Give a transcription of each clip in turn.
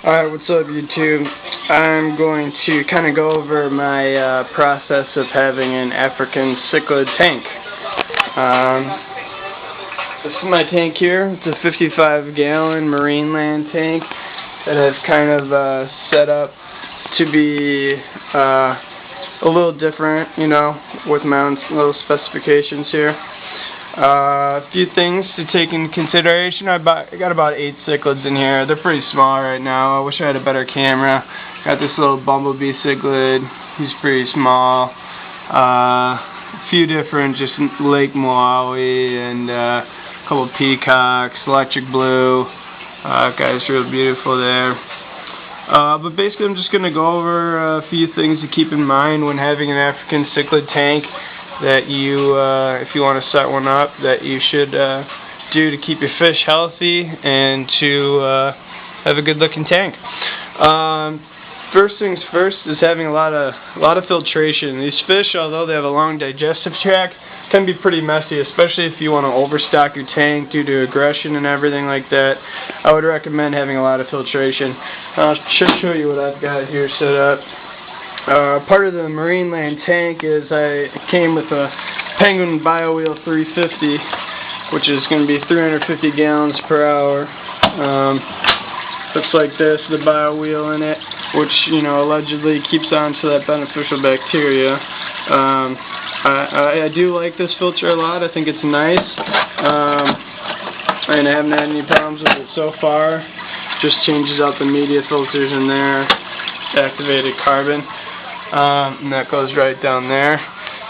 Alright, what's up YouTube? I'm going to kind of go over my process of having an African Cichlid tank. This is my tank here. It's a 55-gallon marine land tank that has kind of set up to be a little different, you know, with my own little specifications here. A few things to take into consideration. I got about 8 cichlids in here. They're pretty small right now. I wish I had a better camera. Got this little bumblebee cichlid. He's pretty small. A few different, just Lake Malawi, and a couple peacocks, electric blue. Guy's real beautiful there. But basically I'm just going to go over a few things to keep in mind when having an African Cichlid tank that you, if you want to set one up, that you should do to keep your fish healthy and to have a good looking tank. First things first is having a lot of filtration. These fish, although they have a long digestive tract, can be pretty messy, especially if you want to overstock your tank due to aggression and everything like that. I would recommend having a lot of filtration. I'll show you what I've got here set up. Part of the marine land tank is I came with a Penguin BioWheel 350, which is going to be 350 gallons per hour. Looks like this, the BioWheel in it, which, you know, allegedly keeps on to that beneficial bacteria. I do like this filter a lot. I think it's nice, and I haven't had any problems with it so far. Just changes out the media filters in there, activated carbon. And that goes right down there.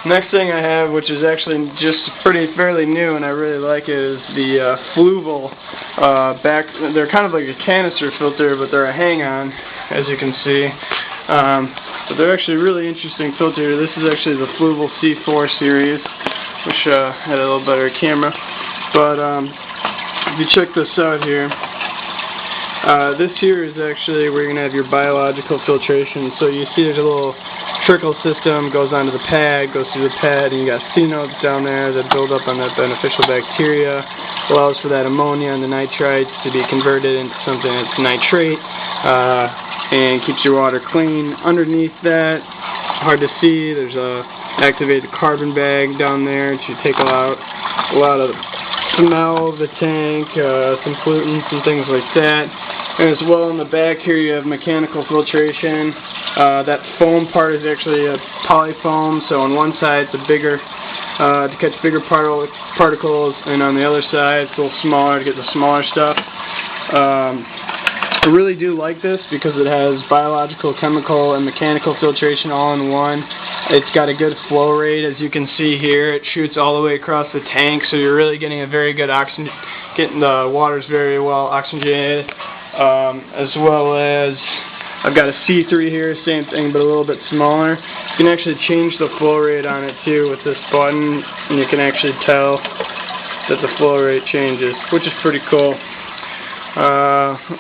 Next thing I have, which is actually just fairly new, and I really like it, is the Fluval back. They're kind of like a canister filter, but they're a hang-on, as you can see. But they're actually a really interesting filter. This is actually the Fluval C4 series, which had a little better camera. But if you check this out here, this here is actually where you're going to have your biological filtration. So you see there's a little trickle system, goes onto the pad, goes through the pad, and you got C notes down there that build up on that beneficial bacteria, allows for that ammonia and the nitrites to be converted into something that's nitrate, and keeps your water clean. Underneath that, hard to see, there's a activated carbon bag down there to take out a lot of the smell of the tank, some pollutants and things like that. And as well in the back here you have mechanical filtration. That foam part is actually a polyfoam, so on one side it's a bigger, to catch bigger particles, and on the other side it's a little smaller to get the smaller stuff. I really do like this because it has biological, chemical, and mechanical filtration all in one. It's got a good flow rate, as you can see here. It shoots all the way across the tank, so you're really getting a very good oxygen, getting the waters very well oxygenated, as well as I've got a C3 here, same thing, but a little bit smaller. You can actually change the flow rate on it too with this button, and you can actually tell that the flow rate changes, which is pretty cool.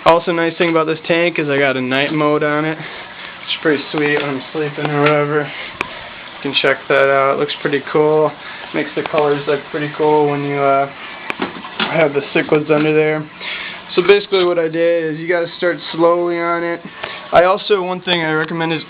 Also, nice thing about this tank is I got a night mode on it, which is pretty sweet when I'm sleeping or whatever. You can check that out. It looks pretty cool. Makes the colors look pretty cool when you have the cichlids under there. So basically what I did is you got to start slowly on it. One thing I recommend is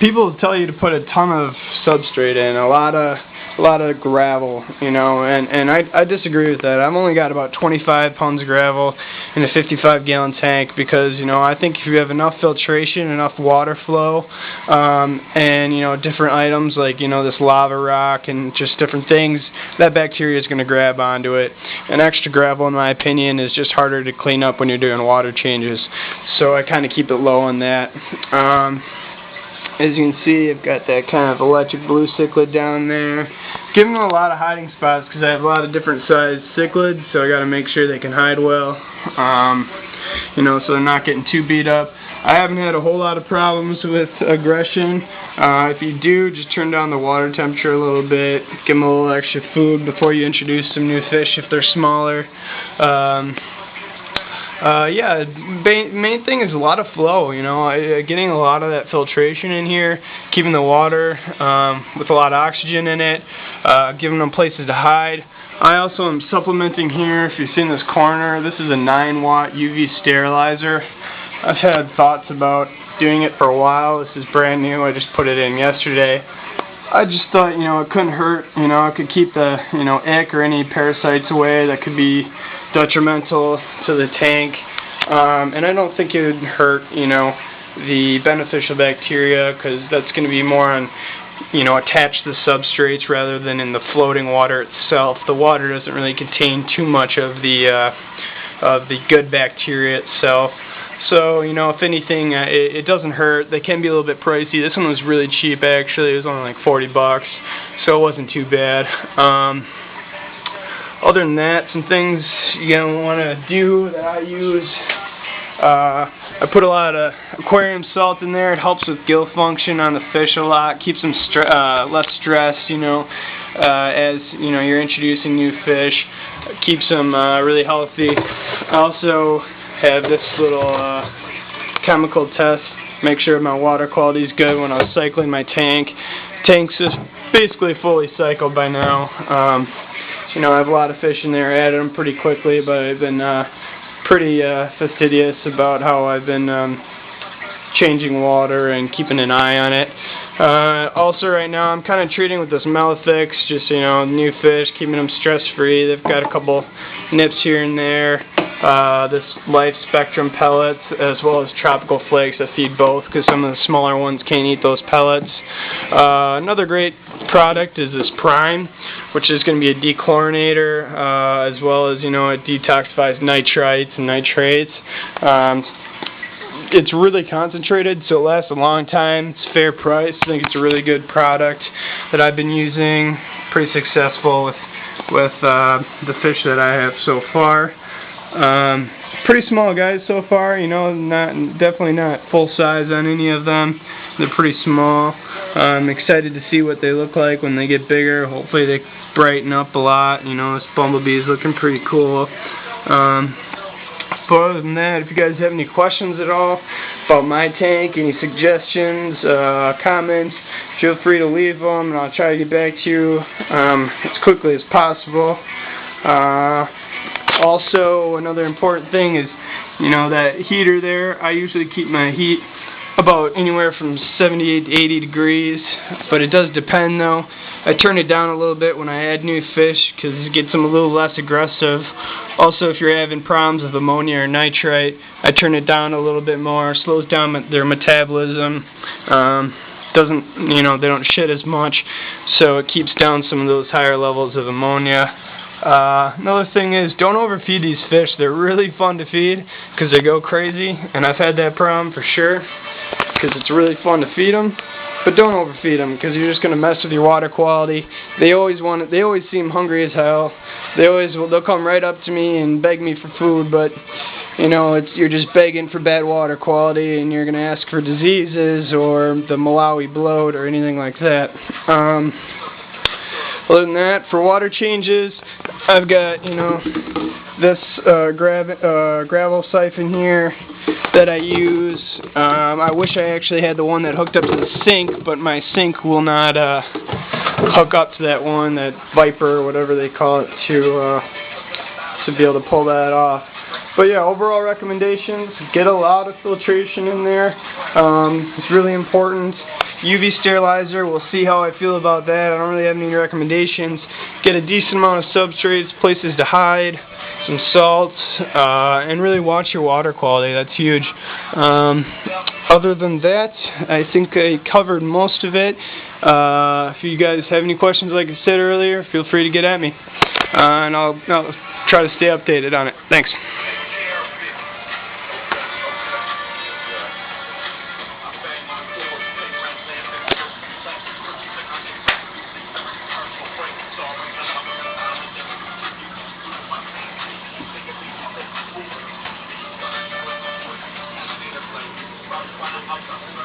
people tell you to put a ton of substrate in, a lot of gravel, you know, and I disagree with that. I've only got about 25 pounds of gravel in a 55-gallon tank because, you know, I think if you have enough filtration, enough water flow, and, you know, different items like, you know, this lava rock and just different things, that bacteria is going to grab onto it. And extra gravel, in my opinion, is just harder to clean up when you're doing water changes. So I kind of keep it low on that. As you can see, I've got that kind of electric blue cichlid down there. Giving them a lot of hiding spots because I have a lot of different sized cichlids, so I got to make sure they can hide well, you know, so they're not getting too beat up. I haven't had a whole lot of problems with aggression. If you do, just turn down the water temperature a little bit, give them a little extra food before you introduce some new fish if they're smaller. Yeah, main thing is a lot of flow, you know, getting a lot of that filtration in here, keeping the water with a lot of oxygen in it, giving them places to hide. I also am supplementing here. If you see in this corner, this is a 9-watt UV sterilizer. I've had thoughts about doing it for a while. This is brand new. I just put it in yesterday. I just thought, it couldn't hurt. It could keep the, ick or any parasites away that could be detrimental to the tank. And I don't think it would hurt, the beneficial bacteria, because that's going to be more on, attached to the substrates rather than in the floating water itself. The water doesn't really contain too much of the good bacteria itself. So, if anything, it doesn't hurt. They can be a little bit pricey. This one was really cheap, actually. It was only like $40, so it wasn't too bad. Other than that, some things you're going to want to do that I use. I put a lot of aquarium salt in there. It helps with gill function on the fish a lot. Keeps them less stressed, as you're introducing new fish. Keeps them really healthy. I also have this little chemical test. Make sure my water quality is good when I was cycling my tank. Tank's just basically fully cycled by now. I have a lot of fish in there. I added them pretty quickly, but I've been pretty fastidious about how I've been changing water and keeping an eye on it. Also right now I'm kind of treating with this Melafix, just new fish, keeping them stress-free. They've got a couple nips here and there. This Life Spectrum pellets as well as tropical flakes. I feed both because some of the smaller ones can't eat those pellets. Another great product is this Prime, which is going to be a dechlorinator as well as it detoxifies nitrites and nitrates. It's really concentrated, so it lasts a long time. It's fair price. I think it's a really good product that I've been using. Pretty successful with the fish that I have so far. Pretty small guys so far, definitely not full size on any of them. They're pretty small. I'm excited to see what they look like when they get bigger. Hopefully they brighten up a lot. This bumblebee is looking pretty cool. But other than that, if you guys have any questions at all about my tank, any suggestions, comments, feel free to leave them and I'll try to get back to you as quickly as possible. Also, another important thing is, that heater there. I usually keep my heat about anywhere from 78 to 80 degrees, but it does depend though. I turn it down a little bit when I add new fish because it gets them a little less aggressive. Also, if you're having problems with ammonia or nitrite, I turn it down a little bit more. Slows down their metabolism. Doesn't, they don't shit as much, so it keeps down some of those higher levels of ammonia. Another thing is, don't overfeed these fish. They're really fun to feed because they go crazy, and I've had that problem for sure because it's really fun to feed them. But don't overfeed them because you're just going to mess with your water quality. They always seem hungry as hell. They'll come right up to me and beg me for food, but you're just begging for bad water quality, and you're going to ask for diseases or the Malawi bloat or anything like that. Other than that, for water changes, I've got, this gravel siphon here that I use. I wish I actually had the one that hooked up to the sink, but my sink will not hook up to that one, that Viper or whatever they call it, to be able to pull that off. But yeah, overall recommendations, get a lot of filtration in there. It's really important. UV sterilizer, we'll see how I feel about that. I don't really have any recommendations. Get a decent amount of substrates, places to hide, some salts, and really watch your water quality. That's huge. Other than that, I think I covered most of it. If you guys have any questions, like I said earlier, feel free to get at me. And I'll try to stay updated on it. Thanks. Wow.